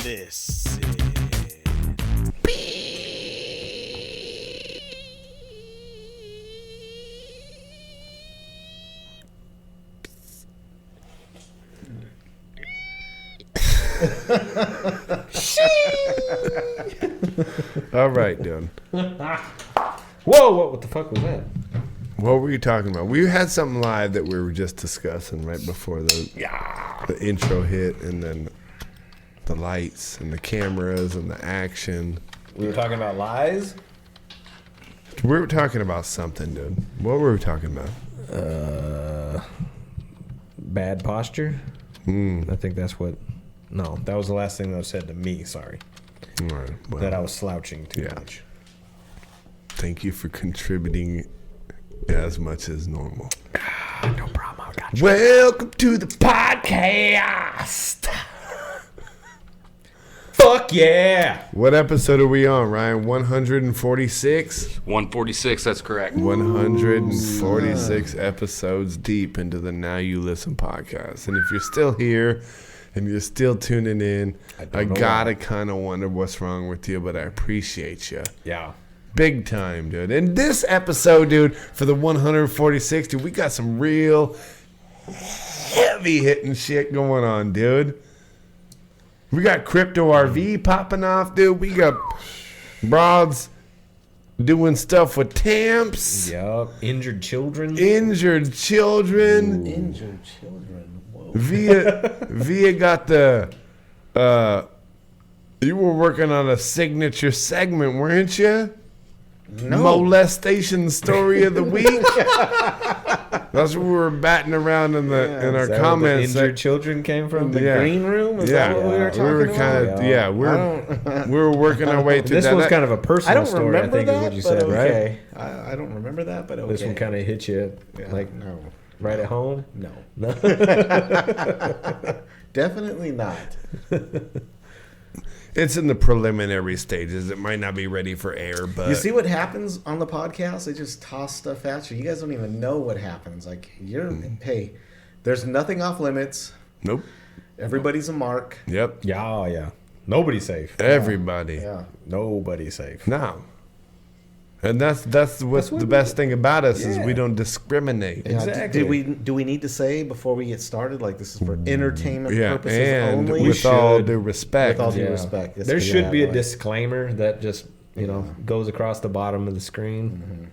This is All right, dude. Whoa, what the fuck was that? What were you talking about? We had something live that we were just discussing right before the intro hit, and then the lights and the cameras and the action. We were talking about lies? We were talking about something, dude. What were we talking about? Bad posture? I think that's what... No, that was the last thing that was said to me, sorry. All right, well, That I was slouching too yeah. much. Thank you for contributing as much as normal. No problem, I got you. Welcome to the podcast. Fuck yeah! What episode are we on, Ryan? 146? 146, that's correct. 146 episodes deep into the Now You Listen podcast. And if you're still here and you're still tuning in, I gotta kind of wonder what's wrong with you, but I appreciate you. Yeah. Big time, dude. In this episode, dude, for the 146, dude, we got some real heavy hitting shit going on, dude. We got Crypto RV popping off, dude. We got broads doing stuff with Tamps. Yup. Injured children. Injured children. injured children. Whoa. Via got the you were working on a signature segment, weren't you? No. Molestation story of the week. That's what we were batting around in the in our Is that where comments. the injured children came from? The green room? Is that what we were talking about? Kind of we were working our way through This that. was kind of a personal I don't story, remember I think that, is what you but said, okay. right? I don't remember that, but okay. This one kind of hit you, Yeah, like, no. right at home? No. No. Definitely not. It's in the preliminary stages. It might not be ready for air, but You see what happens on the podcast? They just toss stuff at you. You guys don't even know what happens. Like, hey, there's nothing off limits. nope. Everybody's a mark. Yep. Yeah. Nobody's safe. Everybody. Yeah. Nobody's safe. No. And that's what's the best thing about us is we don't discriminate. Yeah, Exactly. Do we need to say before we get started, like, this is for entertainment Yeah, purposes and only? with all due respect. With all due Yeah. respect. Yes, There should be a like- disclaimer that just, goes across the bottom of the screen.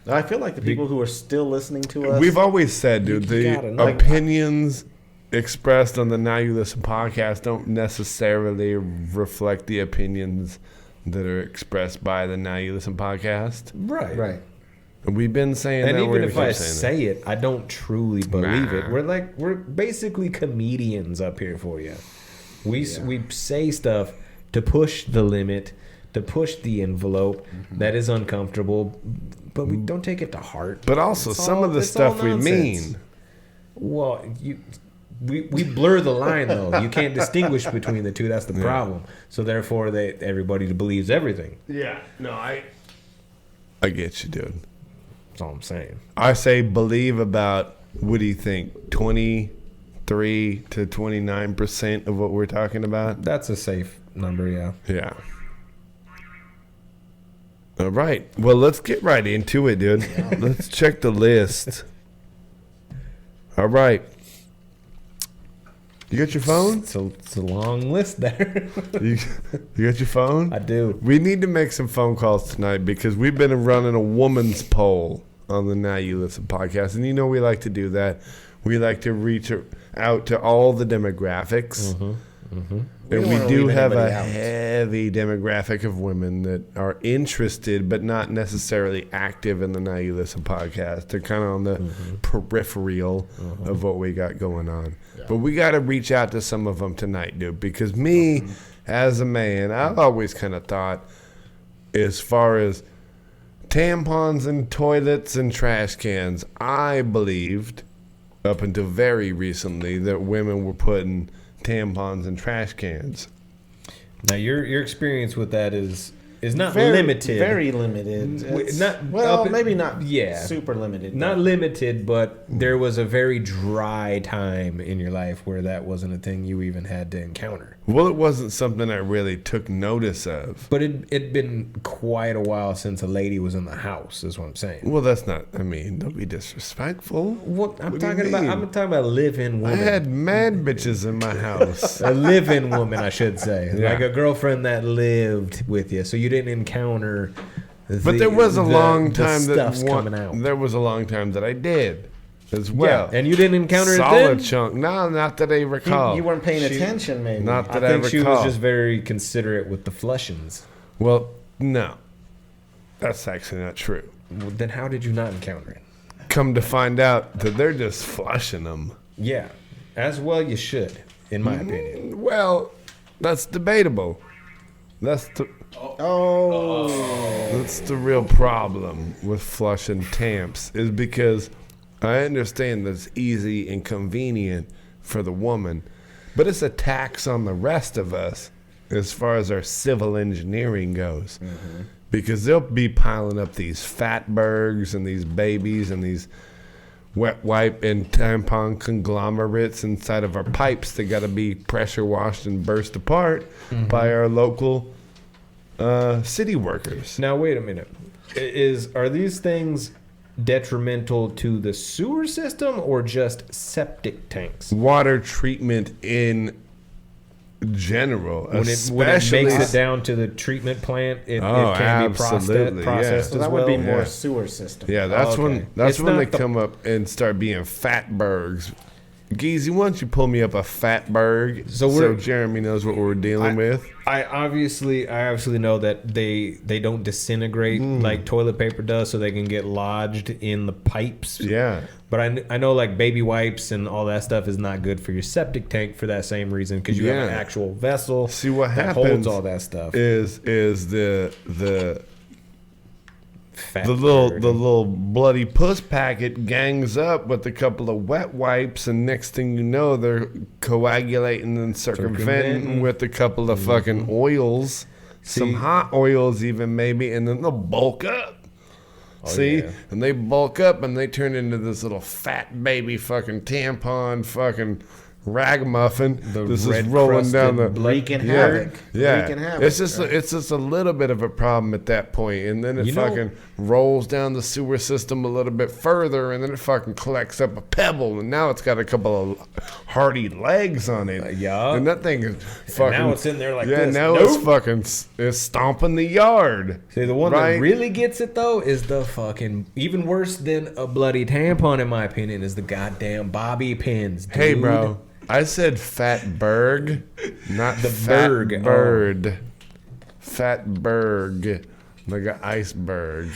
I feel like the people who are still listening to us. We've always said, dude, You the gotta know. opinions expressed on the Now You Listen podcast don't necessarily reflect the opinions that are expressed by the Now You Listen podcast. right. And we've been saying And that. even we're if gonna I keep saying say it, I don't truly believe it. Nah. We're basically comedians up here for you. We say stuff to push the limit, to push the envelope that is uncomfortable, but we don't take it to heart. that. But also, It's some all- of the it's all stuff we nonsense. mean. Well, we blur the line though. You can't distinguish between the two. That's the problem. So therefore, everybody believes everything. Yeah. No, I get you, dude. That's all I'm saying. I say believe about, what do you think, 23 to 29% of what we're talking about? That's a safe number, yeah. Yeah. All right. Well, let's get right into it, dude. Let's check the list. All right. You got your phone? It's a long list there. You got your phone? I do. We need to make some phone calls tonight because we've been running a woman's poll on the Now You Listen podcast. And we like to do that. We like to reach out to all the demographics. We And don't we wanna do leave have a anybody out. heavy demographic of women that are interested but not necessarily active in the Now You Listen podcast. They're kind of on the peripheral of what we got going on. But we got to reach out to some of them tonight, dude, because me, as a man, I've always kind of thought, as far as tampons and toilets and trash cans, I believed, up until very recently, that women were putting tampons and trash cans. Now your experience with that is It's not very, limited. Very limited. Maybe not super limited. Not limited, but there was a very dry time in your life where that wasn't a thing you even had to encounter. Well, it wasn't something I really took notice of. But it'd been quite a while since a lady was in the house, is what I'm saying. Well, that's not, I mean, don't be disrespectful. What I'm talking about live-in woman. I had mad bitches in my house. A live-in woman, I should say. Yeah. Like a girlfriend that lived with you. So you didn't encounter But there was a long time coming out. There was a long time that I did as well. Yeah, and you didn't encounter Solid it then? chunk. No, not that I recall. You weren't paying attention, maybe. Not that I think recall. she was just very considerate with the flushings. Well, no. That's actually not true. Well, then how did you not encounter it? Come to find out that they're just flushing them. Yeah, as well you should, in my opinion. Well, that's debatable. That's the real problem with flushing Tamps, is because I understand that it's easy and convenient for the woman, but it's a tax on the rest of us as far as our civil engineering goes. Mm-hmm. Because they'll be piling up these Fatbergs and these babies and these wet wipe and tampon conglomerates inside of our pipes that got to be pressure washed and burst apart by our local city workers. Now, wait a minute. Are these things detrimental to the sewer system or just septic tanks? Water treatment in general, when it makes it down to the treatment plant, it can be processed so that would be more sewer system. Yeah, that's when they come up and start being Fatbergs. Geezy, why don't you pull me up a Fatberg so Jeremy knows what we're dealing with? I obviously know that they don't disintegrate like toilet paper does, so they can get lodged in the pipes. Yeah. But I know like baby wipes and all that stuff is not good for your septic tank for that same reason, because you have an actual vessel. See what that happens holds all that stuff. Is the little bloody puss packet gangs up with a couple of wet wipes, and next thing you know, they're coagulating and circumventing with a couple of fucking oils, some hot oils even maybe, and then they'll bulk up. And they bulk up and they turn into this little fat baby fucking tampon fucking ragamuffin. This is rolling down the wreaking havoc. Yeah, wreaking havoc, it's just a little bit of a problem at that point, and then it fucking rolls down the sewer system a little bit further, and then it fucking collects up a pebble, and now it's got a couple of hardy legs on it. And that thing is fucking. And now it's in there like this. Yeah, now it's stomping the yard. See, the one that really gets it though is the fucking even worse than a bloody tampon, in my opinion, is the goddamn bobby pins. Dude. Hey, bro. I said Fatberg, not the berg. Bird. Fatberg, like an iceberg,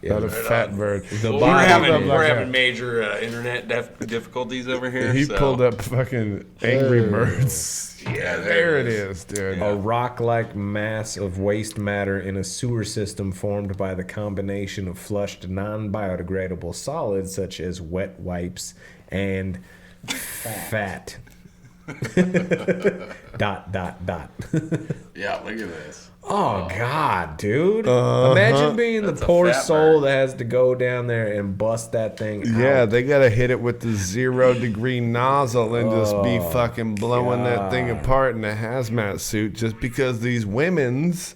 not a fat bird. We're having major internet difficulties over here. He pulled up fucking Angry Birds. Yeah, there it is, dude. A rock-like mass of waste matter in a sewer system formed by the combination of flushed non-biodegradable solids such as wet wipes and fat. dot. Yeah, look at this. Oh God, dude! Imagine being the poor soul that has to go down there and bust that thing out. Yeah, they gotta hit it with the 0-degree nozzle and just be fucking blowing that thing apart in a hazmat suit, just because these women's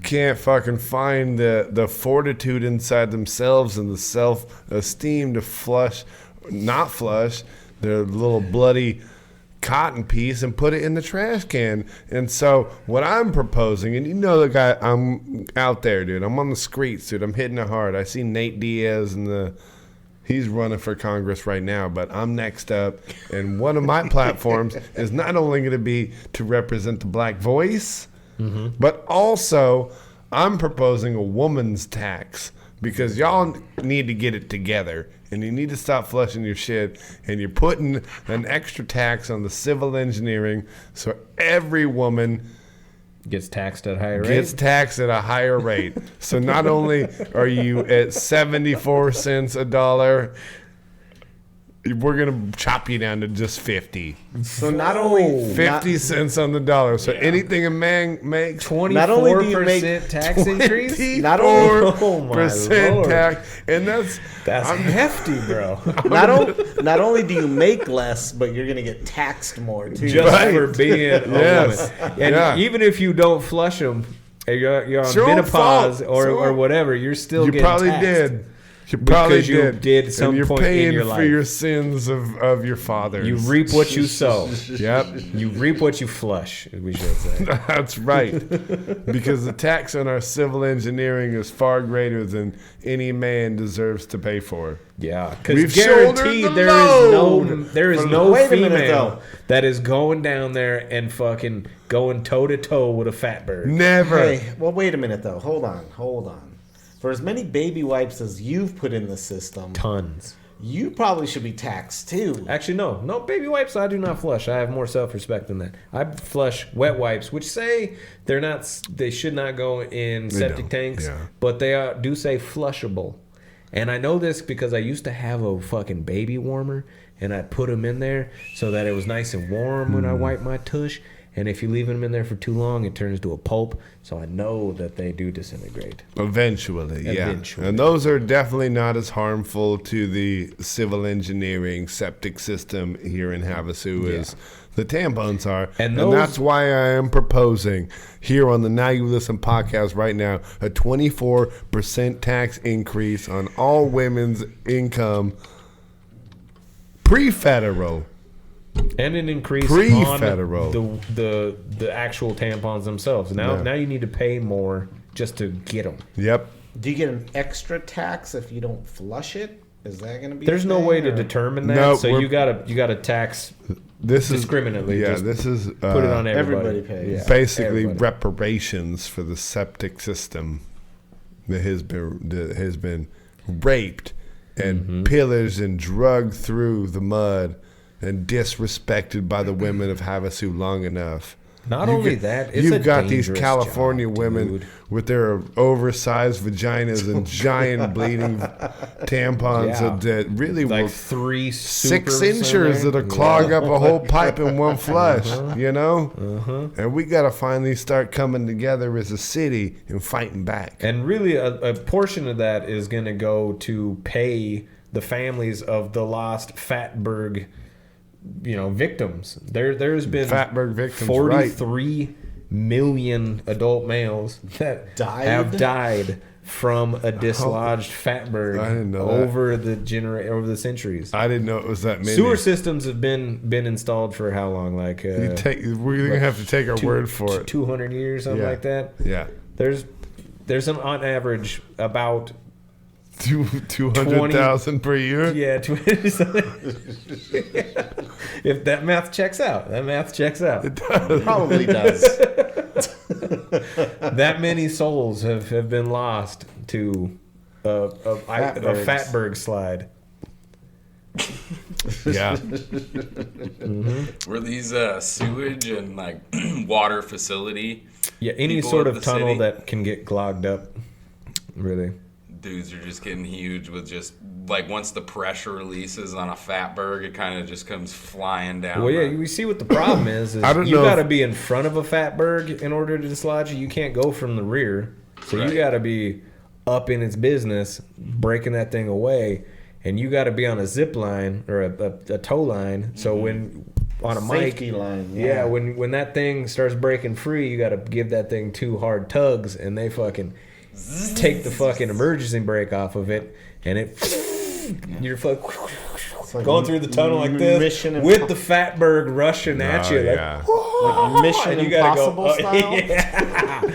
can't fucking find the fortitude inside themselves and the self-esteem to not flush their little bloody cotton piece and put it in the trash can. And so what I'm proposing, and you know the guy, I'm out there, dude. I'm on the streets, dude. I'm hitting it hard. I see Nate Diaz and he's running for Congress right now, but I'm next up. And one of my platforms is not only going to be to represent the black voice, but also I'm proposing a woman's tax, because y'all need to get it together. And you need to stop flushing your shit, and you're putting an extra tax on the civil engineering, so every woman gets taxed at a higher rate. So not only are you at 74 cents a dollar we're gonna chop you down to just 50. So not only 50 cents on the dollar. So anything a man makes, 24% tax increase. Not only- Oh my percent Lord. tax, and that's hefty, bro. not only do you make less, but you're gonna get taxed more too. Just Right. for being a Yes. woman. And Yeah. even if you don't flush them, you're on It's your own menopause fault. or whatever, you're still you getting probably taxed. did. You probably Because you did some and you're point in paying your for life. your sins of your fathers. You reap what you sow. Yep. You reap what you flush, we should say. That's right. Because the tax on our civil engineering is far greater than any man deserves to pay for. Yeah, We've because shouldered guaranteed the there is load. no Wait a minute, female though. that is going down there and fucking going toe to toe with a Fatberg. Never. Hey, well, wait a minute though. Hold on. For as many baby wipes as you've put in the system, Tons. you probably should be taxed too. Actually, no baby wipes. I do not flush. I have more self-respect than that. I flush wet wipes, which say they should not go in septic don't, tanks, yeah. but they do say flushable. And I know this because I used to have a fucking baby warmer, and I'd put them in there so that it was nice and warm when I wiped my tush. And if you leave them in there for too long, it turns to a pulp. So I know that they do disintegrate. Eventually, yeah. Eventually. And those are definitely not as harmful to the civil engineering septic system here in Havasu as the tampons are. And And that's why I am proposing here on the Now You Listen podcast right now a 24% tax increase on all women's income pre-federal. And an increase Pre-federal. on the actual tampons themselves. Now you need to pay more just to get them. Yep. Do you get an extra tax if you don't flush it? Is that going to be? There's a no thing, way to or- determine that. No, so we're- you gotta tax This is discriminately. Yeah, just this is put it on everybody. everybody pays. Yeah, basically everybody. reparations for the septic system that has been raped and pillaged and drugged through the mud and disrespected by the women of Havasu long enough. Not only that, it's you've a got these dangerous California job, women dude. with their oversized vaginas and giant bleeding tampons Yeah. that really will Like 3 6 supers in inches there. that'll clog up a whole pipe in one flush, you know? And we got to finally start coming together as a city and fighting back. And really, a portion of that is going to go to pay the families of the lost Fatberg, victims. There's been Fatberg victims, 43 million adult males that have died from a dislodged Fatberg I didn't know over the centuries. I didn't know it was that many. Sewer systems have been installed for how long? Like we're going to have to take our word for it. 200 years, something Yeah. like that. Yeah. There's on average about 200,000 per year? Yeah, if that math checks out, Probably does. that many souls have been lost to a Fatberg slide. Yeah. Were these sewage and like water facility? Yeah, any People sort of of the tunnel city? that can get clogged up. Really. Dudes are just getting huge with just like once the pressure releases on a Fatberg, it kind of just comes flying down. Well, yeah, we see what the problem is I don't you know got to if- be in front of a Fatberg in order to dislodge it. You can't go from the rear. So Right. you got to be up in its business, breaking that thing away. And you got to be on a zip line or a tow line. So when on a Safety mic, line. yeah, when that thing starts breaking free, you got to give that thing 2 hard tugs, and they fucking take the fucking emergency brake off of it, and you're It's like going through the tunnel like this Mission with the Fatberg rushing at you. like Mission And you gotta go, Impossible style.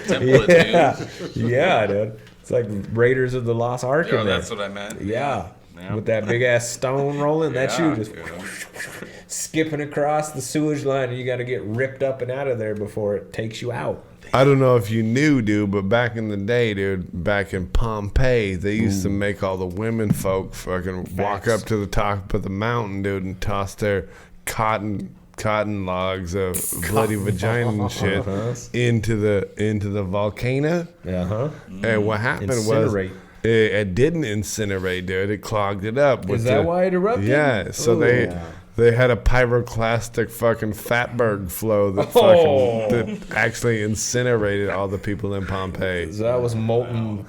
Template, dude. Yeah, dude. It's like Raiders of the Lost Ark Oh, in there. that's what I meant. Yeah. Yeah. With that big ass stone rolling, that's you Yeah, just dude. skipping across the sewage line, and you got to get ripped up and out of there before it takes you out. I don't know if you knew, dude, but back in the day, dude, back in Pompeii, they used to make all the women folk fucking walk up to the top of the mountain, dude, and toss their cotton logs of bloody vagina and shit into the volcano. Uh huh. And what happened Incinerate. was it didn't incinerate, dude. It clogged it up. Is that why it erupted? Yeah. So they had a pyroclastic fucking Fatberg flow that that actually incinerated all the people in Pompeii. So that was molten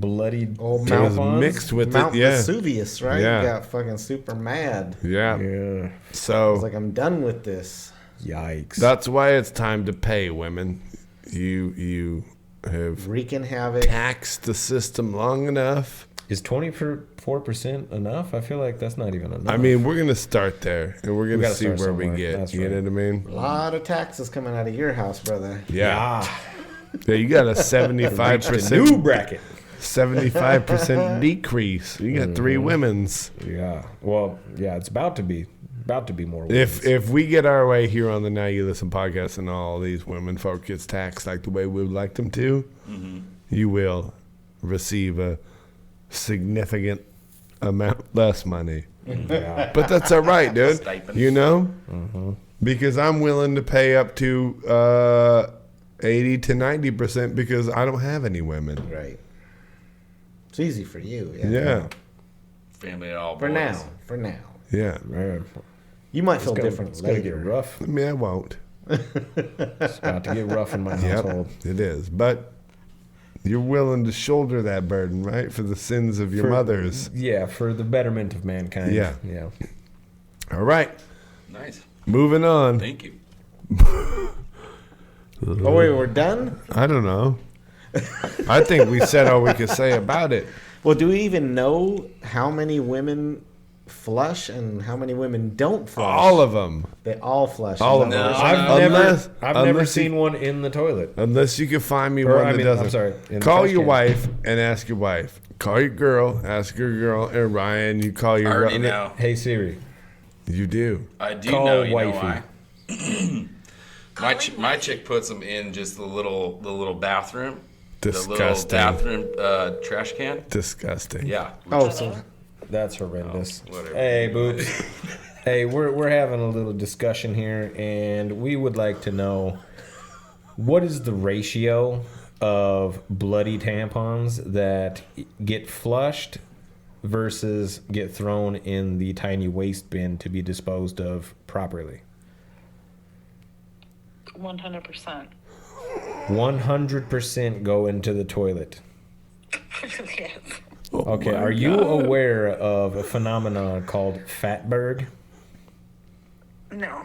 bloody Old It was Mount mixed with Mount it, yeah. Vesuvius, right? Yeah. You got fucking super mad. Yeah. Yeah. So It's like, I'm done with this. Yikes. that's why it's time to pay women. You have Wreaking havoc. taxed the system long enough. Is 24% enough? I feel like that's not even enough. I mean, we're gonna start there, and we're gonna gotta see start where we somewhere. get. That's You right. know what I mean? A lot of taxes coming out of your house, brother. Yeah. Yeah, you got a 75% new bracket. 75% decrease. You got 3 women's. Yeah. Well, yeah, it's about to be more. If we get our way here on the Now You Listen podcast and all these women folk gets taxed like the way we would like them to, you will receive a significant amount less money. Yeah. But that's all right, dude. Stipend. You know? Because I'm willing to pay up to 80 to 90% because I don't have any women. Right. It's easy for you. Yeah. Yeah. Family at all For boys. now. Yeah. Man, You might feel different it's gonna get later. rough. I mean, I won't. It's about to get rough in my Yep, household. it is. But you're willing to shoulder that burden, right? For the sins of your mothers. Yeah, for the betterment of mankind. Yeah. Yeah. All right. Nice. Moving on. Thank you. Oh, wait, we're done? I don't know. I think we said all we could say about it. Well, do we even know how many women flush and how many women don't flush? All of them. They all flush. All of Is that them. what we're saying? I've never unless seen you, one in the toilet. Unless you can find me Or, one I that mean, doesn't. I'm sorry, in the Call trash your can. wife and ask your wife. Call your girl, ask your girl, and Ryan, you call your I already girl. know. Hey Siri. You do. I do Call know. You wifey. know why? my chick puts them in just the little bathroom. Disgusting. The little bathroom trash can. Disgusting. Yeah. Oh, so That's horrendous. whatever. Hey, boobs. Hey, we're having a little discussion here, and we would like to know what is the ratio of bloody tampons that get flushed versus get thrown in the tiny waste bin to be disposed of properly. 100%. 100% go into the toilet. Yes. Okay, are you aware of a phenomenon called Fatberg? No.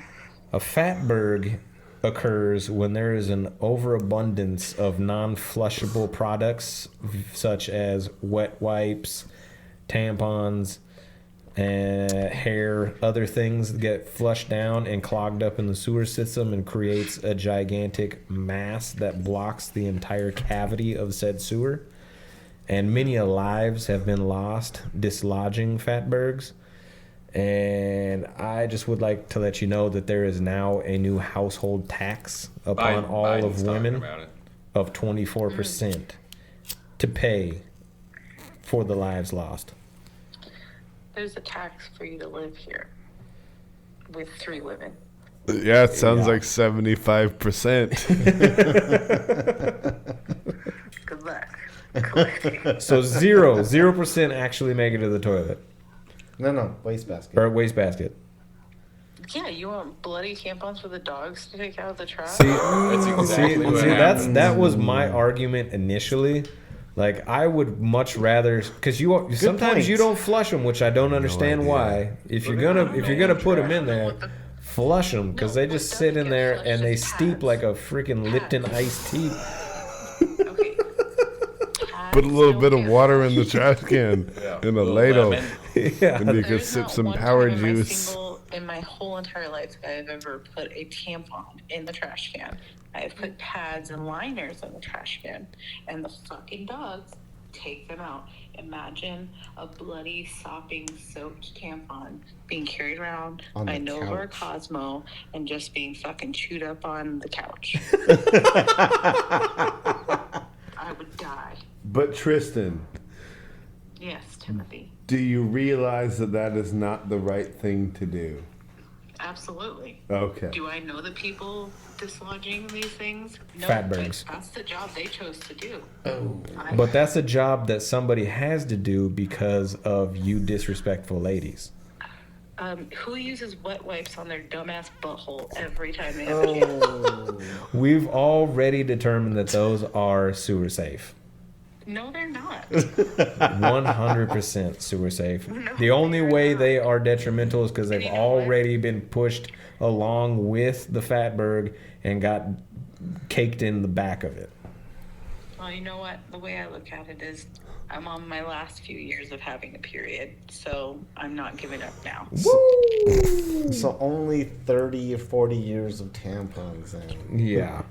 A Fatberg occurs when there is an overabundance of non-flushable products such as wet wipes, tampons, hair, other things that get flushed down and clogged up in the sewer system and creates a gigantic mass that blocks the entire cavity of said sewer. And many lives have been lost dislodging Fatbergs. And I just would like to let you know that there is now a new household tax upon all Biden's of talking women about it. of 24% to pay for the lives lost. There's a tax for you to live here with 3 women. Yeah, it sounds like 75%. Good luck. Collecting. So 0% actually make it to the toilet no, wastebasket. or wastebasket. Yeah, you want bloody tampons for the dogs to take out of the trash? That's exactly what happened. That was my argument initially. Like I would much rather because sometimes point. you don't flush them, which I don't understand idea. why. If you're gonna put them in there, flush them because they just sit in there and they steep like a freaking Lipton iced tea. Okay. Put a little bit of water in the trash can in a ladle. Lemon. Yeah. And you could There's sip not some one power time juice. in my whole entire life that I've ever put a tampon in the trash can. I've put pads and liners in the trash can, and the fucking dogs take them out. Imagine a bloody, sopping, soaked tampon being carried around On by the Nova or couch. Cosmo and just being fucking chewed up on the couch. I would die. But Tristan, Yes, Timothy. do you realize that that is not the right thing to do? Absolutely. Okay. Do I know the people dislodging these things? No, Fatbergs. but that's the job they chose to do. Oh. But that's a job that somebody has to do because of you disrespectful ladies. Who uses wet wipes on their dumbass butthole every time they have a chance? Oh. We've already determined that those are sewer safe. No, they're not. 100% sewer safe. No, The only they're way not. they are detrimental is because they've And you know what? already been pushed along with the Fatberg and got caked in the back of it. Well, you know what? The way I look at it is I'm on my last few years of having a period, so I'm not giving up now. So only 30 or 40 years of tampons then. Yeah.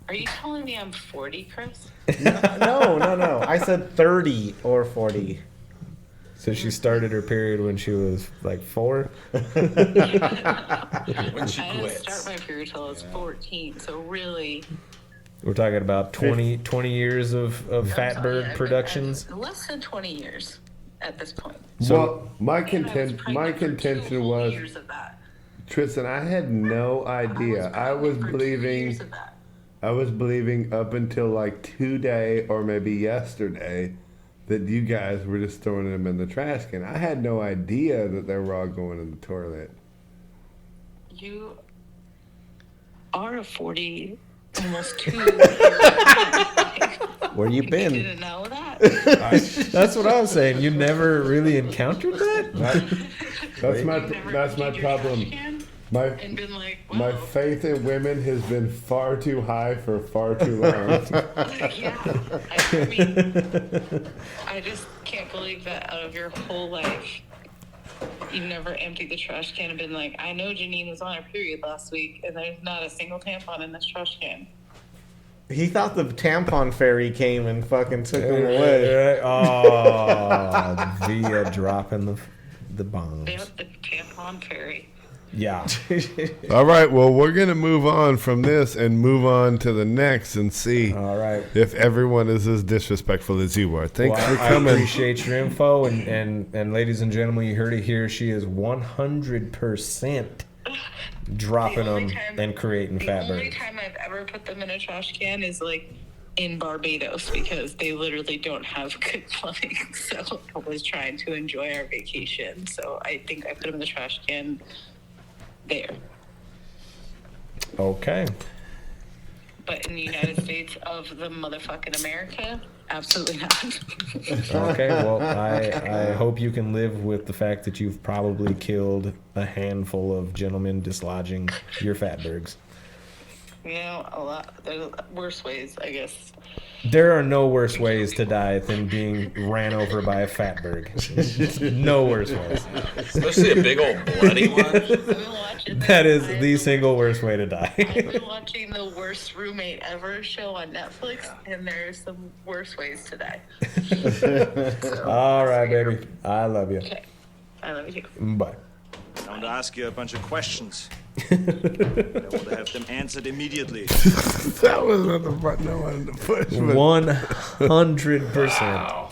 Are you telling me I'm 40, Chris? No. I said 30 or 40. So she started her period when she was like 4? When she I didn't quits. start my period till I was 14, so really... We're talking about 20 years of I'm telling you, Fatberg I've productions. been less than 20 years at this point. Well, my And I was contention pregnant for 2 contention whole was, years of that. Tristan, I had no idea. I was pregnant for 2 years believing. of that. I was believing up until like today or maybe yesterday that you guys were just throwing them in the trash can. I had no idea that they were all going in the toilet. You are a 40, almost 2 year old. Where you You been? didn't know that? That's what I was saying. You never really encountered that? That's my You've never that's my emptied your trash problem. can My and been like, my wow. faith in women has been far too high for far too long. Yeah. I mean, I just can't believe that out of your whole life, you've never emptied the trash can and been like, I know Janine was on her period last week and there's not a single tampon in this trash can. He thought the tampon fairy came and fucking took him away. Oh, via dropping the bombs. They have the tampon fairy. Yeah. All right, well, we're going to move on from this and move on to the next and see All right. if everyone is as disrespectful as you are. Thanks Well, for I coming. appreciate your info, and ladies and gentlemen, you heard it here. She is 100% dropping The only them time- and creating The only Fatbergs. time I've ever put them in a trash can is like in Barbados because they literally don't have good plumbing. So I was trying to enjoy our vacation. So I think I put them in the trash can there. Okay. But in the United States of the motherfucking America, absolutely not. Okay. Well, I hope you can live with the fact that you've probably killed a handful of gentlemen dislodging your Fatbergs. You know, a lot. There's worse ways, I guess. There are no worse ways to die than being ran over by a Fatberg. No worse ways. Especially a big old bloody one. I've been watching That is I've the been single worst way to die. I've been watching the Worst Roommate Ever show on Netflix, and there's some worse ways to die. All right, baby. I love you. Okay. I love you. Bye. I want to ask you a bunch of questions. I want to have them answered immediately. That was not the button I wanted to push. But 100%. Wow.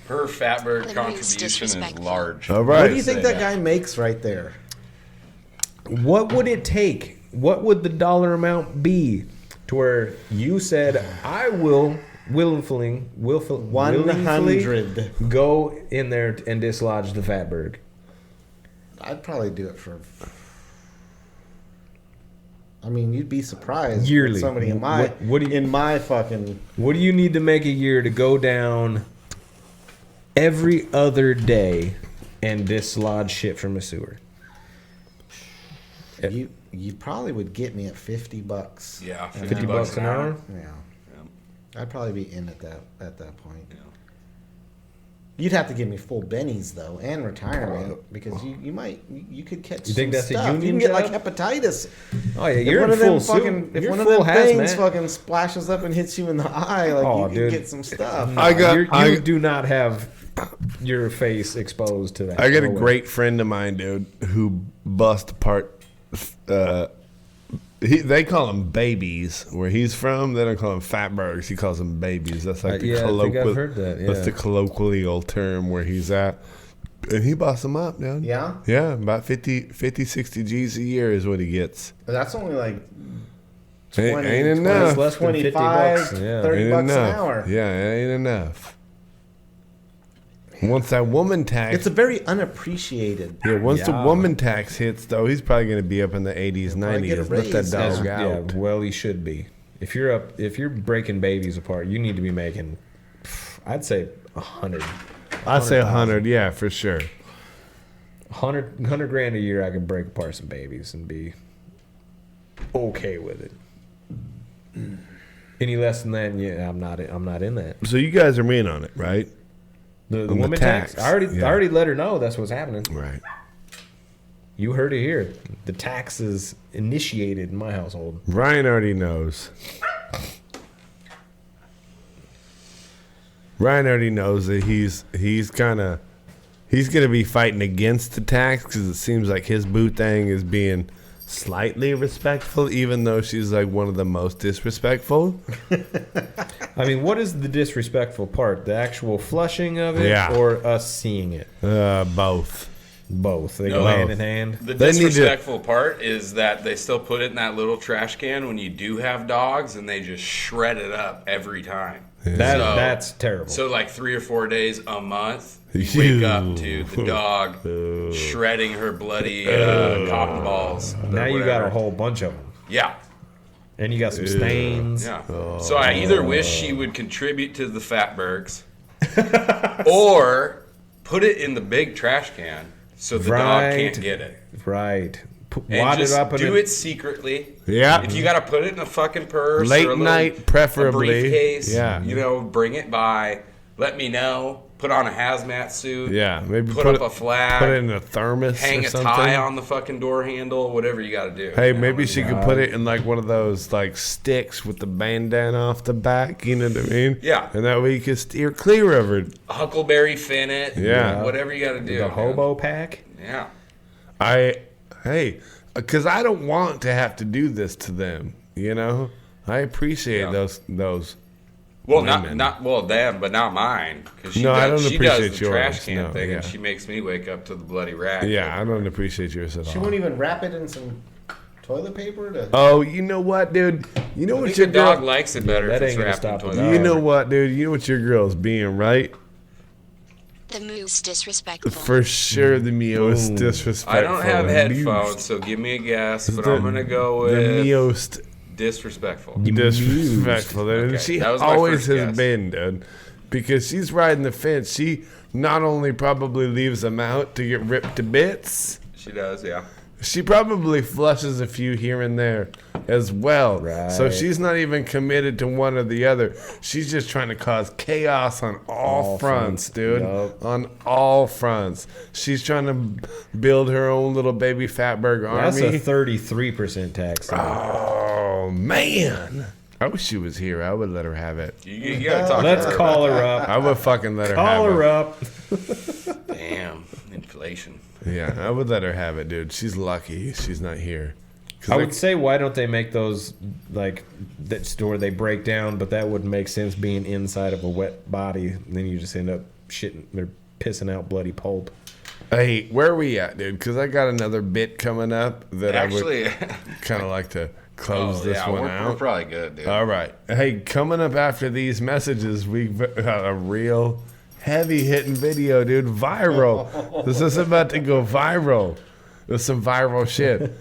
Her Fatberg contribution is large. all right. What do you think Say that that. guy makes right there? What would it take? What would the dollar amount be to where you said, I will willfully 100. go in there and dislodge the Fatberg? I'd probably do it for. I mean, you'd be surprised. Yearly. Somebody in my What do you- in my fucking. What do you need to make a year to go down every other day and dislodge shit from a sewer? You probably would get me at $50. Yeah, an 50 bucks an hour? Yeah. I'd probably be in at that point. You'd have to give me full bennies though, and retirement because you could catch. You think some that's a stuff. You union can get job? like hepatitis. Oh yeah, If you're one in of them full fucking, suit. if You're one of full them things hazmat. fucking splashes up and hits you in the eye, like Oh, you dude. can get some stuff. You do not have your face exposed to that. I got a No way. great friend of mine, dude, who bust apart. They call them babies. Where he's from, they don't call them Fatbergs. He calls them babies. That's like the yeah, I think I've colloquial. heard that. That's Yeah. the colloquial term where he's at. And he bossed them up, dude. Yeah? Yeah, about 50, 60 G's a year is what he gets. That's only like 20, Ain't enough. That's less than 50 25, bucks. Yeah. 30 Ain't bucks enough. an hour. Yeah, it ain't enough. Once that woman tax, It's a very unappreciated. once the Yeah. woman tax hits, though, he's probably going to be up in the 80s, probably get a 90s. Let that raise. dog Yeah, out. well, he should be. If you're breaking babies apart, you need to be making, I'd say 100. I'd say 100, yeah, for sure. 100 grand a year, I could break apart some babies and be okay with it. Any less than that, yeah, I'm not in that. So you guys are in on it, right? The On the woman tax. tax, I already yeah. let her know that's what's happening. Right. You heard it here. The tax is initiated in my household. Ryan already knows. Ryan already knows that he's going to be fighting against the tax because it seems like his boo thing is being slightly respectful, even though she's like one of the most disrespectful. I mean, what is the disrespectful part? The actual flushing of it, Yeah. or us seeing it? Both. Both. They No. go hand in hand. The They need to- disrespectful part is that they still put it in that little trash can when you do have dogs, and they just shred it up every time. That's terrible. So like 3 or 4 days a month, you wake up to the dog shredding her bloody cotton balls. or now you got whatever. a whole bunch of them, Yeah. and you got some stains. Yeah. So I either wish she would contribute to the Fatbergs, or put it in the big trash can so the dog Right. can't get it. Right. And Wad it just up in do a- it secretly. Yeah. If you got to put it in a fucking purse, Late or a little, night, preferably. a briefcase. Yeah. You know, bring it by. Let me know. Put on a hazmat suit. Yeah, maybe Put up a flag. Put it in a thermos Hang or a something. tie on the fucking door handle. Whatever you got to do. Hey, you know? maybe she could put it in like one of those like sticks with the bandana off the back. You know what I mean? Yeah. And that way you can steer clear of her. Huckleberry fin it. Yeah. Whatever you got to do. The man. hobo pack. Yeah. Because I don't want to have to do this to them. You know, I appreciate Yeah. those. Well, Women. not them, but not mine. Because No, I don't she appreciate does the trash yours. can No, thing, yeah. and she makes me wake up to the bloody rag. Yeah, I don't appreciate yours at She all. won't even wrap it in some toilet paper to. Oh, you know what, dude? You know I what think your the dog girl? likes it better that if it's ain't gonna wrapped in stop the toilet dog. You paper. know what, dude? You know what your girl's being, right? The most disrespectful. For sure, the most disrespectful. I don't have and headphones, most- so give me a guess, but the- I'm gonna go the with most disrespectful. disrespectful. And Okay, she that was my always first has guess. been, dude. Because she's riding the fence. She not only probably leaves them out to get ripped to bits, She does, yeah. she probably flushes a few here and there as well. So Right. she's not even committed to one or the other. She's just trying to cause chaos on all fronts, dude. Yup. On all fronts. She's trying to build her own little baby Fatberg That's army. a 33% tax. Oh man, I wish she was here. I would let her have it. You gotta talk Let's to her. call her up. I would fucking let her Call have her it. up. Damn, inflation. Yeah, I would let her have it, dude. She's lucky she's not here. 'Cause I would say, why don't they make those like that store they break down? But that wouldn't make sense being inside of a wet body. And then you just end up shitting or pissing out bloody pulp. Hey, where are we at, dude? Because I got another bit coming up that Actually, I would kind of like to close oh, this yeah, one we're out. probably good, dude. All right. Hey, coming up after these messages, we've got a real heavy hitting video, dude. Viral. This is about to go viral. There's some viral shit.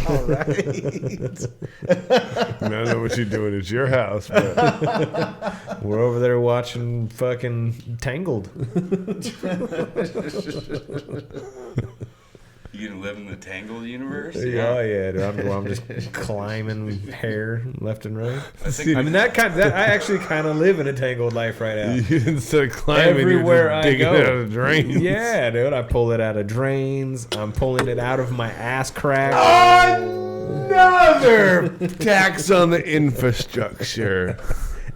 All right. I don't know what you're doing at your house, but We're over there watching fucking Tangled. You gonna live in the Tangled universe? Yeah, yeah, dude. I'm just climbing hair left and right. think- I mean, I actually kind of live in a Tangled life right now. instead of climbing, Everywhere you're I just digging go. it out of drains. Yeah, dude. I pull it out of drains. I'm pulling it out of my ass crack. Another tax on the infrastructure.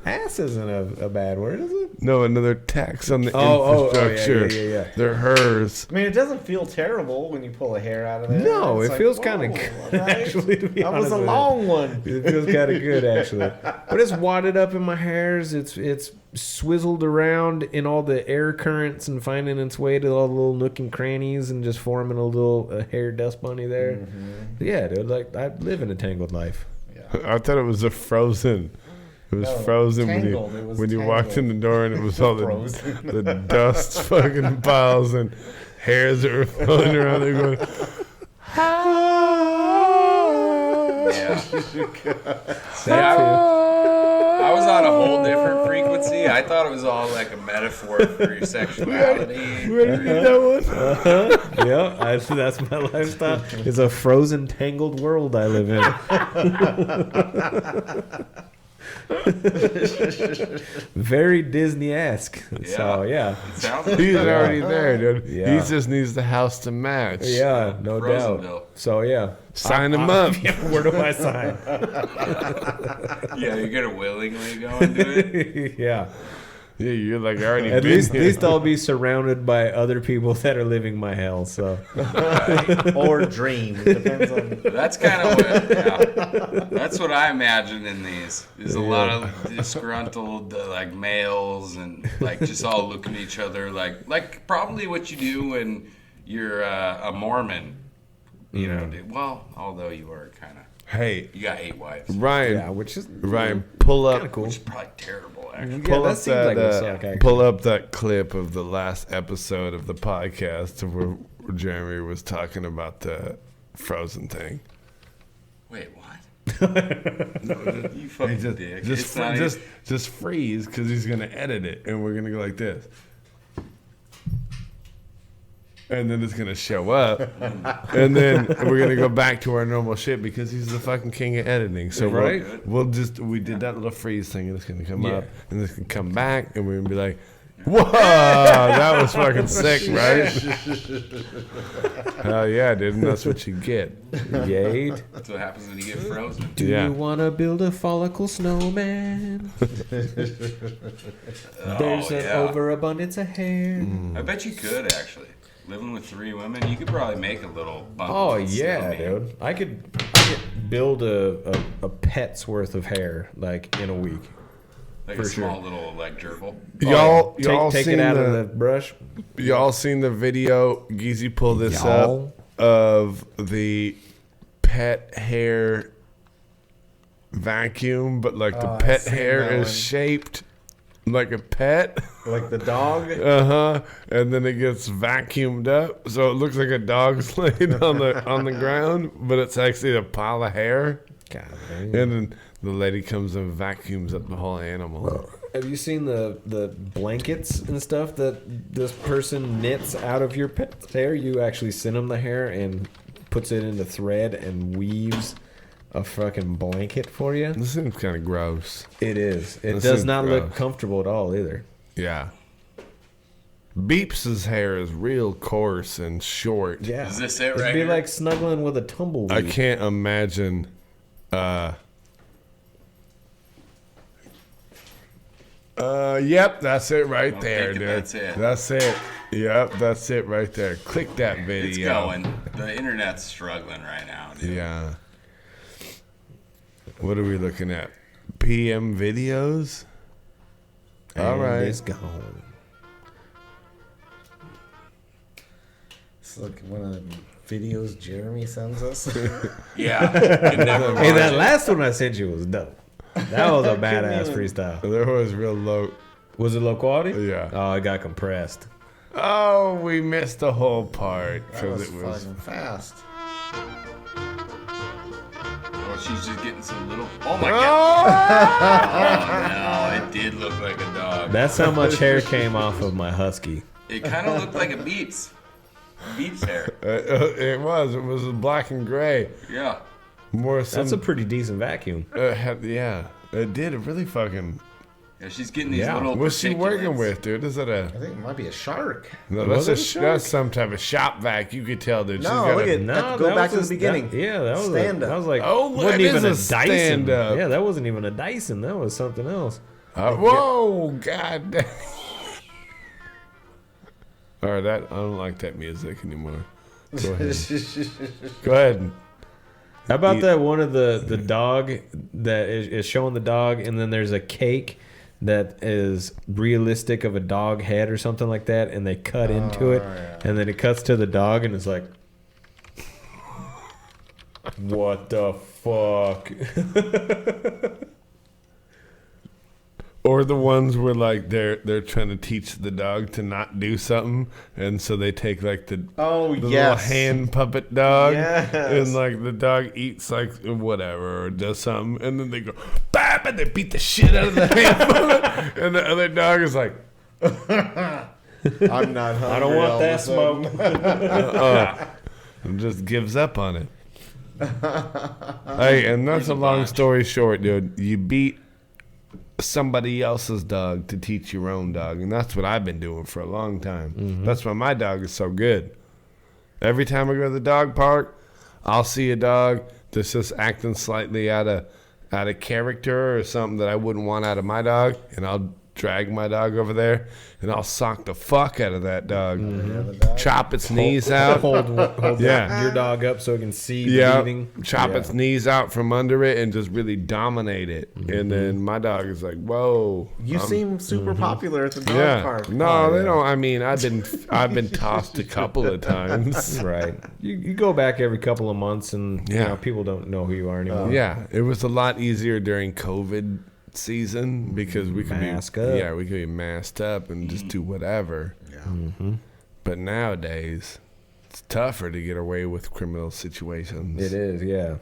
Ass isn't a bad word, is it? No, another tax on the Oh, infrastructure. yeah. They're hers. I mean, it doesn't feel terrible when you pull a hair out of it. No, It's it feels whoa, kind of good, right? actually, to be That honest was a with you. long one. It feels kind of good, actually. But it's wadded up in my hairs. It's swizzled around in all the air currents and finding its way to all the little nook and crannies and just forming a little hair dust bunny there. Mm-hmm. Yeah, dude. Like, I live in a Tangled life. I thought it was a Frozen. It was No, Frozen Tangled. It was when you walked in the Tangled. door and it was all Frozen. the dust fucking piles and hairs that were floating around there going. Yeah. See, I was on a whole different frequency. I thought it was all like a metaphor for your sexuality. We already did that one. Yeah, that's my lifestyle. It's a frozen, tangled world I live in. Very Disney-esque. So, yeah. It sounds like He's already there, dude. Yeah. He just needs the house to match. Yeah, no Frozenville. doubt. So, yeah. Sign him up. Yeah, where do I sign? Yeah, you're gonna willingly go and do it. Yeah. Yeah, you're like already At been least here. I'll be surrounded by other people that are living my hell. So Or dream. It depends on. That's kind of what. Yeah, that's what I imagine in these. There's a lot of disgruntled like males and like just all looking at each other like probably what you do when you're a Mormon. You know, dude. Well, although you are kind of. Hey, You got 8 wives. Ryan. yeah, which is Ryan, pull up. kind of cool. Which is probably terrible, actually. Yeah, Pull that up seems that, like it would suck, actually. pull up that clip of the last episode of the podcast where Jeremy was talking about the Frozen thing. Wait, what? You fucking dick. It's not even- Just freeze because he's gonna edit it and we're gonna go like this. And then it's gonna show up, and then we're gonna go back to our normal shit because he's the fucking king of editing. So Right. we did that little freeze thing, and it's gonna come Yeah. up, and it's gonna come back, and we're gonna be like, "Whoa, that was fucking sick, right?" Hell yeah, dude, and that's what you get. Yade. That's what happens when you get frozen. Do Yeah. you want to build a follicle snowman? There's an yeah. overabundance of hair. I bet you could actually. Living with 3 women, you could probably make a little bump. Oh yeah, dude. I could build a pet's worth of hair like in a week. Like for a sure. small little like gerbil. Y'all Take seen it out the, of the brush. y'all seen the video? Geezy pulled this Y'all? up of the pet hair vacuum, but like the Oh, I've pet seen hair that is one. shaped like a pet. Like the dog. And then it gets vacuumed up, so it looks like a dog's laying on the ground, but it's actually a pile of hair. God, man. And then the lady comes and vacuums up the whole animal. Have you seen the blankets and stuff that this person knits out of your pet's hair? You actually send them the hair and puts it into thread and weaves a fucking blanket for you. This seems kind of gross. It is. It This does is not look gross. comfortable at all either. Yeah. Beeps' hair is real coarse and short. Yeah. Is this it It'd right be here? like snuggling with a tumbleweed. I can't imagine. Yep, that's it right I'm there, thinking dude. that's it. That's it. Yep, that's it right there. Click that video. It's going. The internet's struggling right now, dude. Yeah. What are we looking at? PM videos? All And right. It's gone. It's like one of the videos Jeremy sends us. Yeah. Can never Hey, watch that it. last one I sent you was dope. That was a badass even- freestyle. There was real low. Was it low quality? Yeah. Oh, it got compressed. Oh, we missed the whole part That because was it was. fucking fast. Oh, she's just getting some little. Oh my god! Oh no, it did look like a dog. That's how much hair came off of my husky. It kind of looked like a Beats. Beats hair. It was black and gray. Yeah. More That's a pretty decent vacuum. yeah, it did. It really fucking. Yeah, she's getting these Yeah. little. What's she working particulates. with, dude? Is that a? I think it might be a shark. No, Was that's it a shark? that's some type of shop vac. You could tell that she's No, got look a, at No, go that back to was the a- beginning. that was Stand that up. was like Oh, wasn't that even is a a Dyson. stand up. Yeah, that wasn't even a Dyson. That was something else. whoa, god damn. All right, I don't like that music anymore. Go ahead. Go ahead. How about that one of the dog that is showing the dog, and then there's a cake that is realistic of a dog head or something like that, and they cut into it, and then it cuts to the dog, and it's like, what the fuck? Or the ones where like they're trying to teach the dog to not do something, and so they take like the little yes. hand puppet dog, Yes. and like the dog eats like whatever or does something, and then they go bam, and they beat the shit out of the hand puppet, and the other dog is like, I'm not hungry. I don't want all that of a sudden. smoke. and just gives up on it. Hey, and that's a long story short, dude. You beat somebody else's dog to teach your own dog, and that's what I've been doing for a long time. That's why my dog is so good. Every time I go to the dog park, I'll see a dog that's just acting slightly out of character or something that I wouldn't want out of my dog, and I'll drag my dog over there and I'll sock the fuck out of that dog. Chop its knees out. hold Yeah. your dog up so it can see the Yeah, bleeding. chop Yeah. its knees out from under it and just really dominate it. And then my dog is like, "Whoa!" You seem super popular at the dog Yeah, park. no, they don't. I mean, I've been tossed a couple of times. Right. You go back every couple of months, and Yeah. you know, people don't know who you are anymore. Yeah, it was a lot easier during COVID season because we could Mask be up. we could be masked up and just do whatever. Yeah. But nowadays, it's tougher to get away with criminal situations. It is, yeah.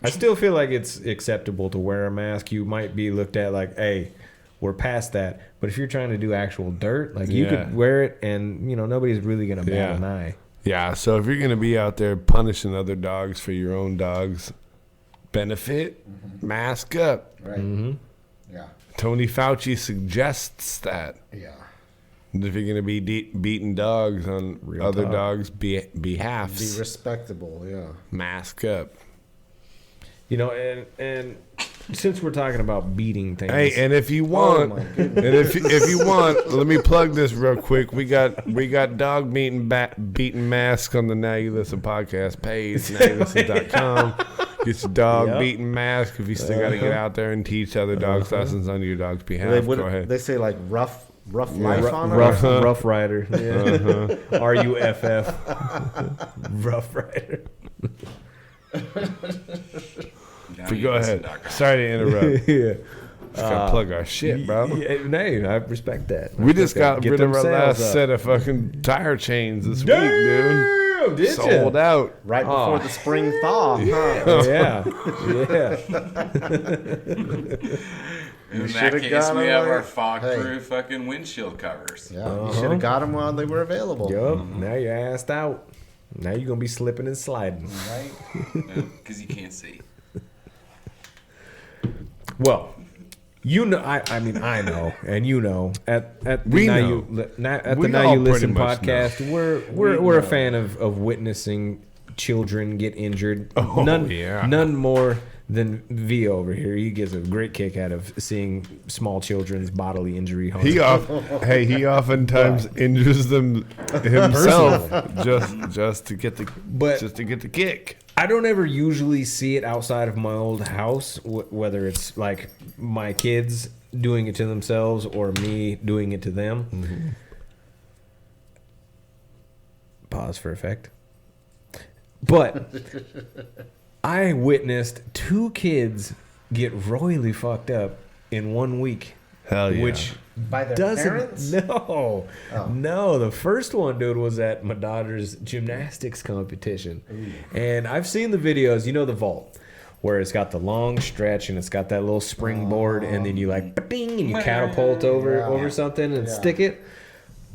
I still feel like it's acceptable to wear a mask. You might be looked at like, hey, we're past that. But if you're trying to do actual dirt, like you Yeah. could wear it and, you know, nobody's really going to bat Yeah. an eye. Yeah, so if you're gonna be out there punishing other dogs for your own dog's benefit, mask up. Right. Yeah. Tony Fauci suggests that. Yeah. If you're gonna be beating dogs on Real other talk. dogs' Be behalfs, respectable. Yeah. mask up. You know, and since we're talking about beating things. Hey, and if you want, my and if you want, let me plug this real quick. We got dog beating masks on the Now You Listen podcast page, nowyouListen.com. Get your dog beating mask if you still got to get out there and teach other dogs lessons on your dog's behalf. Go ahead. They say like rough life on it. Rough Rider. Yeah. RUFF. Rough Rider. But go ahead. Sorry to interrupt. Yeah. Just gotta plug our shit, bro. Hey, I respect that. We just got Get rid of them our last sales up. set of fucking tire chains this week, dude. Damn, did Sold ya? out. Right before the spring thaw. Huh? Yeah. In that should've case, got we them have like- our fog-proof fucking windshield covers. Yeah. You should have got them while they were available. Yup. Now you're assed out. Now you're gonna be slipping and sliding. Right. Because you can't see. Well, you know, I mean, I know, and you know, at the We Now know. You at We the Now all You Listen pretty much podcast, we're a fan of witnessing children get injured. Oh, none, yeah. none more than V over here. He gets a great kick out of seeing small children's bodily injury. He oftentimes injures them himself just to get the kick. I don't ever usually see it outside of my old house, whether it's like my kids doing it to themselves or me doing it to them. Mm-hmm. Pause for effect. But I witnessed 2 kids get royally fucked up in 1 week Hell yeah. Which By their doesn't parents? no. The first one, dude, was at my daughter's gymnastics competition, and I've seen the videos. You know the vault, where it's got the long stretch and it's got that little springboard, and then you like ba-ding, and you catapult over something and stick it.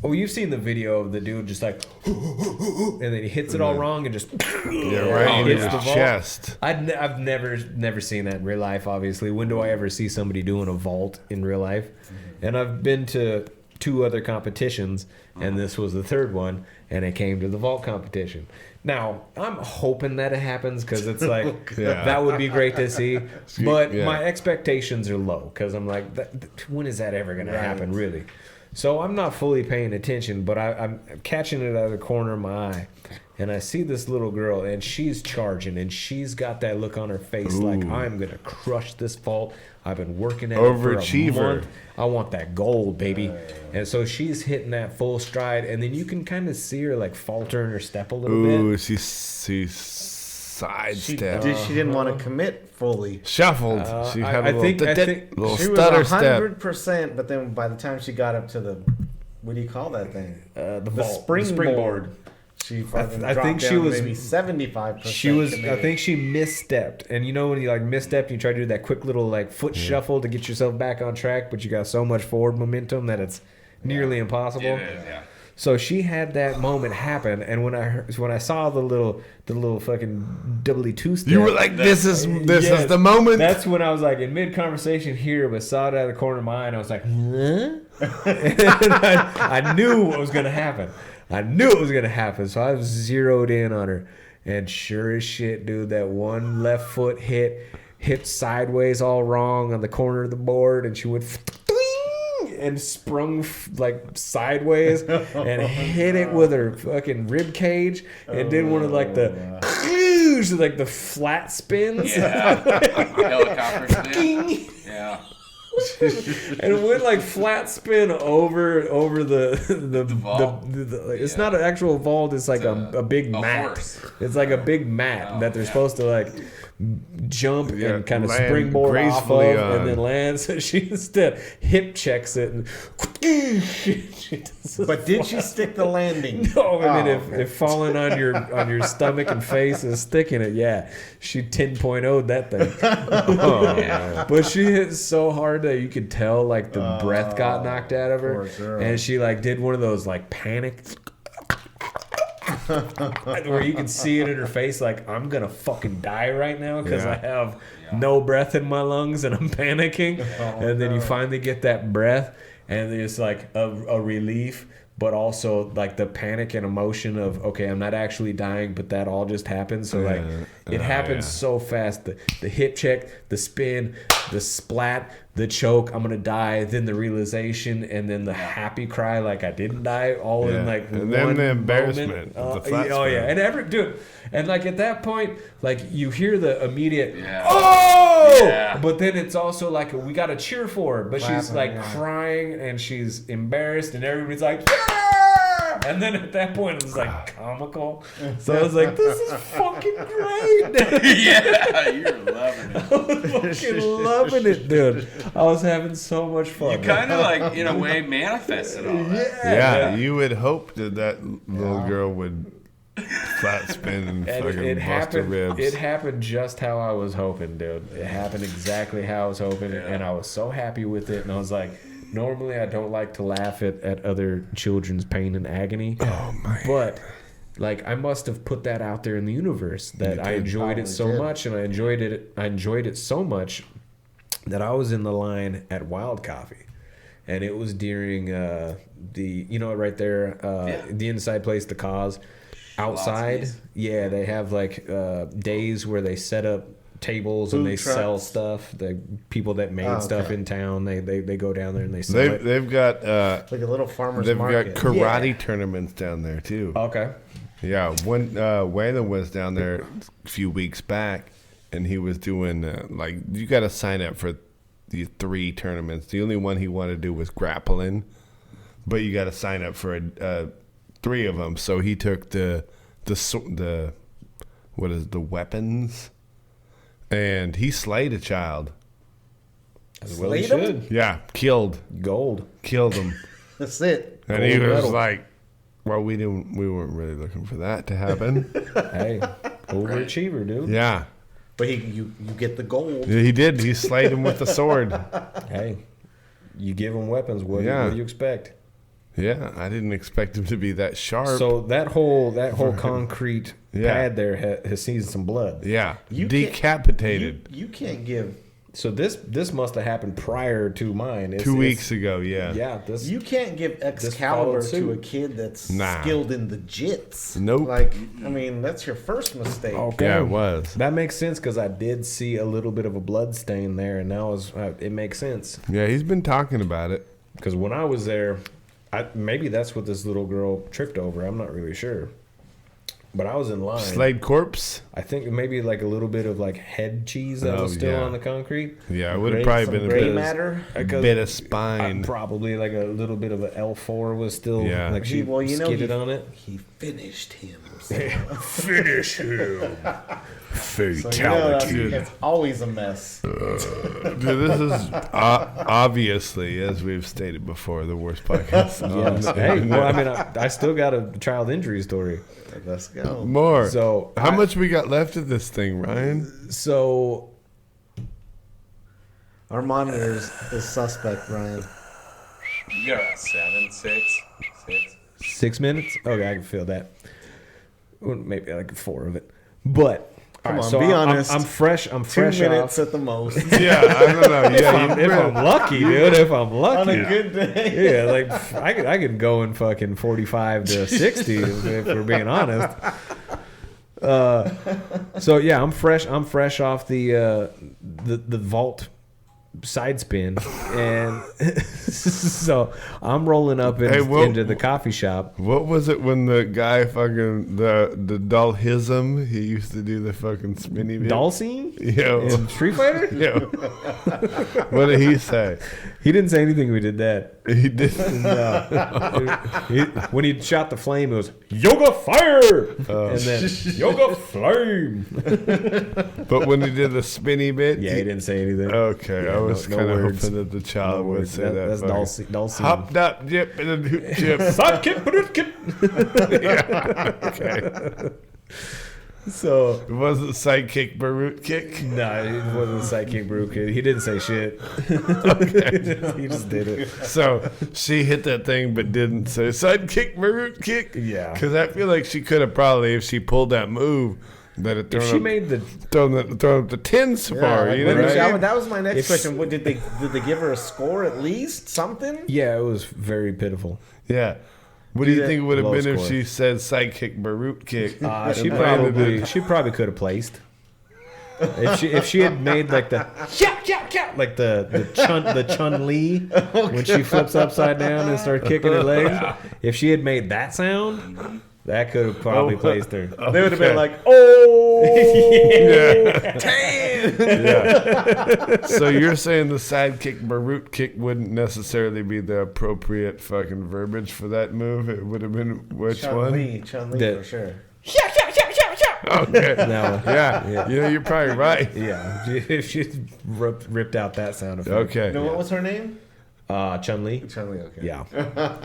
Oh, you've seen the video of the dude just like, and then he hits it all wrong and just right in hits his the vault. chest. I've never seen that in real life. Obviously, when do I ever see somebody doing a vault in real life? And I've been to 2 other competitions, and this was the 3rd one, and it came to the vault competition. Now, I'm hoping that it happens because it's like, that would be great to see. But my expectations are low because I'm like, when is that ever going to happen, really? So I'm not fully paying attention, but I'm catching it out of the corner of my eye. And I see this little girl, and she's charging, and she's got that look on her face like, I'm going to crush this vault. I've been working at it for a month. I want that gold, baby. And so she's hitting that full stride, and then you can kind of see her like falter in her step a little bit. Ooh, she sidestepped. She didn't want to commit fully. Shuffled. She had a little She was stutter step. 100%, but then by the time she got up to the, what do you call that thing? The vault, springboard. She fucking I think dropped she down was maybe 75%. She was. committed. I think she misstepped, and you know when you like misstep, you try to do that quick little like foot shuffle to get yourself back on track, but you got so much forward momentum that it's nearly impossible. Yeah. So she had that moment happen, and when I saw the little fucking doubly 2-step, You were like, this is the moment. That's when I was like in mid conversation here, but saw it out of the corner of my eye, and I was like, huh? And I knew what was gonna happen. So I was zeroed in on her, and sure as shit, dude, that one left foot hit sideways all wrong on the corner of the board, and she went and sprung like sideways and hit it with her fucking rib cage and did one of like the flat spins. Helicopter spin. Yeah. And it went like flat spin over the vault. It's not an actual vault. It's like a big mat. Horse. It's like a big mat that they're supposed to like jump and kind of land springboard off of gracefully on. and then land. So she instead hip checks it and But did she stick the landing? no, I mean if falling on your stomach and face is sticking it, yeah, she 10.0'd that thing. But she hit so hard that you could tell like the breath got knocked out of her, and she like did one of those like panic. Where you can see it in her face, like I'm gonna fucking die right now because I have no breath in my lungs and I'm panicking. And then you finally get that breath, and it's like a relief, but also like the panic and emotion of okay, I'm not actually dying, but that all just happened. So like it happens so fast. The hip check, the spin, the splat, the choke, I'm gonna die, then the realization, and then the happy cry like I didn't die, all in like and one then the embarrassment. moment. The flat Oh yeah, spin. and like at that point, like you hear the immediate Yeah. but then it's also like we gotta cheer for her, but she's Clapping, like yeah. crying and she's embarrassed, and everybody's like, yeah! And then at that point it was like comical. So I was like, this is fucking great. Yeah, you're loving it. I was fucking loving it, dude. I was having so much fun. You kind of like, in a way, manifested all that. Yeah, you would hope that little girl would flat spin and And fucking it bust her happened. ribs. It happened just how I was hoping, dude. It happened exactly how I was hoping, and I was so happy with it. And I was like, normally I don't like to laugh at other children's pain and agony. Oh my! But like I must have put that out there in the universe that I enjoyed it so much, and I enjoyed it so much that I was in the line at Wild Coffee, and it was during the right there the inside place, the Cause. Outside, yeah, they have like days where they set up tables and they sell stuff. The people that made stuff in town, they go down there and they sell it. They've got Like a little farmer's they've market. got karate tournaments down there too. Okay. Yeah, when Waylon was down there a few weeks back, and he was doing like you got to sign up for these 3 tournaments. The only one he wanted to do was grappling, but you got to sign up for 3 of them. So he took the weapons, and he slayed a child. As well he Slayed him? should. Yeah, killed Gold. him. That's it. And he Gold was medal. like, well, we weren't really looking for that to happen. Hey, overachiever, dude. Yeah. But you get the gold. He did. He slayed him with the sword. Hey, you give him weapons. What do you expect? Yeah, I didn't expect him to be that sharp. So that whole concrete pad there has seen some blood. Yeah, You decapitated. You can't give. So this must have happened prior to mine. 2 weeks ago, yeah. Yeah, this You can't give followed Excalibur to suit. a kid that's Nah. skilled in the jits. Nope. Like, I mean, that's your first mistake. okay. Yeah, it was. That makes sense because I did see a little bit of a blood stain there, and now it makes sense. Yeah, he's been talking about it. Because when I was there, maybe that's what this little girl tripped over. I'm not really sure. But I was in line. Slayed corpse? I think maybe like a little bit of like head cheese that was still on the concrete. Yeah, it would have Gray- probably some been a gray bit, matter. bit of spine. Probably like a little bit of an L4 was still like she Well, you know, skidded on it. He finished him. So, Finish him. so you know Fatality. it's always a mess. Dude, this is obviously, as we've stated before, the worst podcast. Yes. Hey, well, I mean, I still got a child injury story. Let's go. More. So how much we got left of this thing, Ryan? So Our monitor is suspect, Brian. You got about 7, 6. 6 minutes? Okay, I can feel that. Well, maybe like 4 of it. But Come all right, on, so be honest. I'm fresh. I'm 2 fresh minutes off. at the most. Yeah, I don't know. Yeah, If I'm lucky, dude. If I'm lucky. On a good day. Yeah, like I could go in fucking 45 to 60 if we're being honest. So yeah, I'm fresh off the vault side spin, and so I'm rolling up into the coffee shop. What was it when the guy fucking the Dalhism? He used to do the fucking spinny bit. Doll scene Yo. in Street Fighter. Yo. What did he say? He didn't say anything. We did that. He did. When he shot the flame, it was Yoga Fire, and then Yoga Flame. But when he did the spinny bit, Yeah, he didn't say anything. Okay, Yeah, I was no kind of words. hoping that the child No would words. say that. That's fucking, Doll scene. Hopped up, dip, and then hoop, chip. Sidekick, Barootkip. Yeah. Okay. So It wasn't sidekick, Barut kick. no, it wasn't a sidekick brew kid. He didn't say shit. He just did it. So she hit that thing, but didn't say sidekick, Barut kick. Yeah. Because I feel like she could have probably, if she pulled that move, that it If she made the thrown up the 10 so far. You know what I mean? That was my next If- question. What, did they give her a score at least? Something? yeah, it was very pitiful. Yeah. What do you that think it would have low been if score. she said sidekick, Barut kick? She probably could have placed. If she had made like the like the Chun Li when she flips upside down and starts kicking her legs, if she had made that sound, that could have probably placed her. They would have been like, oh! Yeah. So you're saying the sidekick, Barut kick wouldn't necessarily be the appropriate fucking verbiage for that move? It would have been which one? Chun-Li The- for sure. Okay. No. Yeah. You know, you're probably right. Yeah, if she ripped out that sound effect. Okay. No, what was her name? Chun Li. Chun-Li, okay. Yeah.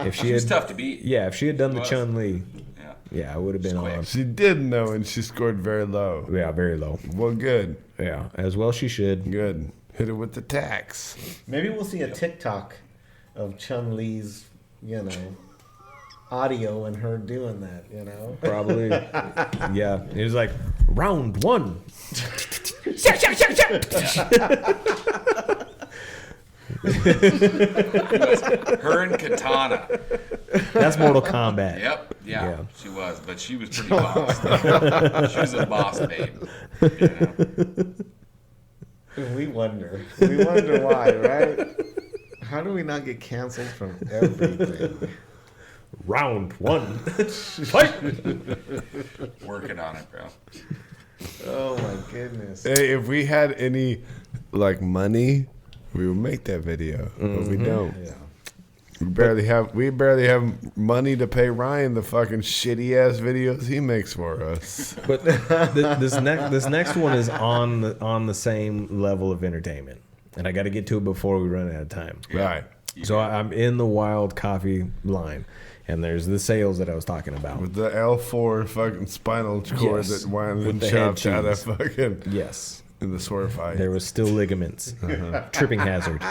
If she She was had, tough to beat. yeah, if she had done the Was. Chun Li, Yeah. yeah, it would have been on. She did know, and she scored very low. Yeah, very low. Well, good. Yeah, as well she should. Good. Hit it with the tax. Maybe we'll see a TikTok of Chun-Li's, audio and her doing that, Probably. Yeah, it was like round 1. Her and Katana. That's Mortal Kombat. Yep. Yeah, Yeah. she was, but she was pretty boss. She was a boss babe. We wonder why, right? How do we not get canceled from everything? Round 1. Fight. Working on it, bro. Oh my goodness. Hey, if we had any, money, we would make that video. But we don't. Yeah. We barely have money to pay Ryan the fucking shitty ass videos he makes for us. But this next one is on the same level of entertainment. and I got to get to it before we run out of time. Right. So I'm in the wild coffee line, and there's the sales that I was talking about. With the L4 fucking spinal cord Yes. that wound With and the chopped head out of cheese. fucking Yes. in the sword fight. There was still ligaments. Tripping hazard.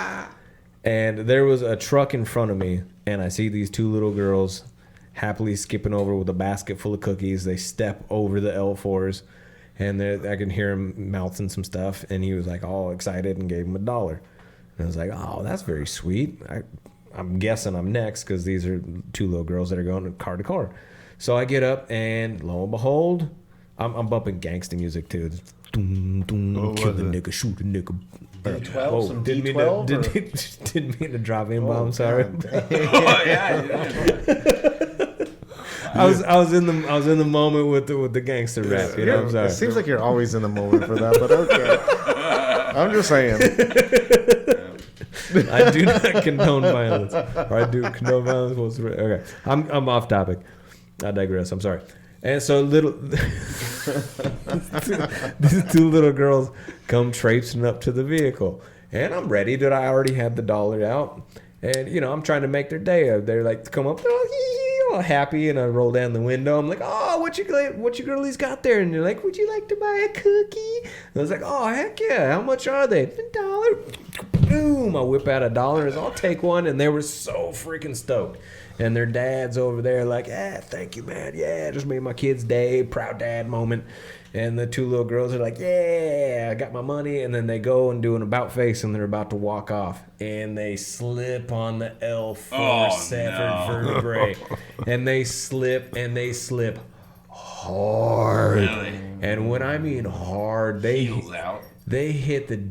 And there was a truck in front of me, and I see these two little girls happily skipping over with a basket full of cookies. They step over the L4s, and I can hear him mouthing some stuff, and he was like all excited and gave him $1. And I was like, oh, that's very sweet. I'm guessing I'm next because these are two little girls that are going car to car. So I get up, and lo and behold, I'm bumping gangsta music too. Doom, doom, kill the nigga, shoot the nigga. D12, some didn't D12 mean to, didn't mean to drop in bomb. Sorry. Oh yeah. I was in the moment with the gangster rap. You know, I'm sorry. It seems like you're always in the moment for that, but okay. I'm just saying. I do not condone violence. Or I do condone violence. Okay, I'm off topic. I digress. I'm sorry. And so these two little girls come traipsing up to the vehicle, and I'm ready. That I already had the $1 out, and I'm trying to make their day. They're like come up, all happy, and I roll down the window. I'm like, oh, what you girlies got there? And they're like, would you like to buy a cookie? And I was like, oh heck yeah, how much are they? $1. Boom! I whip out $1. I'll take one, and they were so freaking stoked. And their dad's over there like, thank you, man. Yeah, just made my kid's day. Proud dad moment. And the two little girls are like, yeah, I got my money. And then they go and do an about face, and they're about to walk off. And they slip on the L4 severed vertebrae. And they slip hard. Really? And when I mean hard, they hit the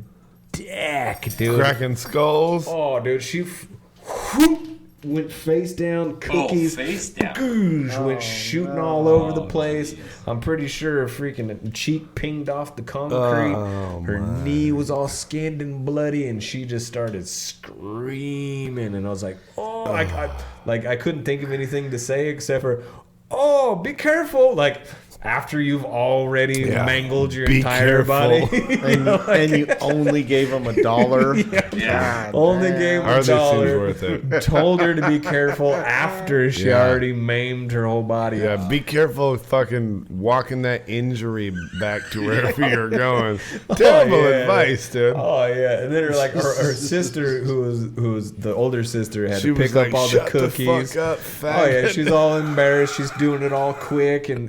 deck, dude. Cracking skulls. Oh, dude, she went face down, cookies. Face down. Goosh, went shooting all over the place. I'm pretty sure a freaking cheek pinged off the concrete. Her knee was all skinned and bloody, and she just started screaming. And I was like, oh, I couldn't think of anything to say except for, oh, be careful. Like, after you've already mangled your entire body. and you only gave them $1. Yeah. Only gave her $1. Worth it. Told her to be careful after she already maimed her whole body. Yeah, be careful of fucking walking that injury back to wherever you're going. Terrible advice, dude. Oh yeah, and then her sister, who was the older sister, had to pick up all the cookies. The fuck up, Oh yeah, she's all embarrassed. She's doing it all quick, and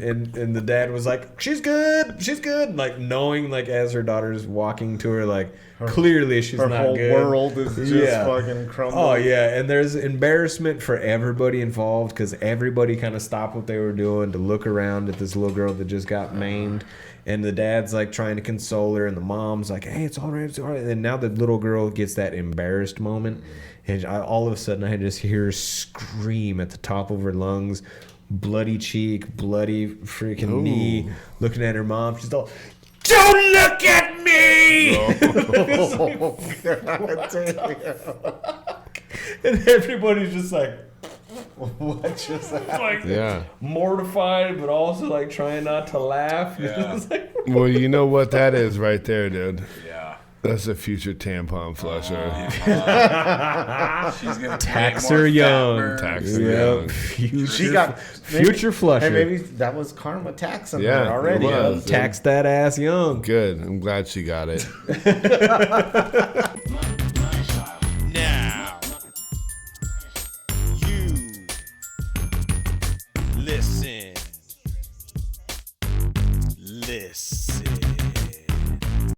the dad was like, she's good, like knowing like as her daughter's walking to her, like clearly she's Her not whole good. world is just fucking crumbling. Oh yeah, and there's embarrassment for everybody involved because everybody kind of stopped what they were doing to look around at this little girl that just got maimed. And the dad's like trying to console her, and the mom's like, hey, it's all right, it's all right. And now the little girl gets that embarrassed moment, and all of a sudden I just hear her scream at the top of her lungs, bloody cheek, bloody freaking knee, looking at her mom. She's all, don't look at me! And everybody's just like, What just happened? like mortified, but also like trying not to laugh. Yeah. It's like, Well, you know what that is right there, dude. Yeah. That's a future tampon flusher. She's gonna Tax create more her fat young. burn. Tax her Yep. young. She got Future flusher. Hey, maybe that was karma taxing Yeah, her already. it was. Tax that ass young. Good. I'm glad she got it. Now, you listen.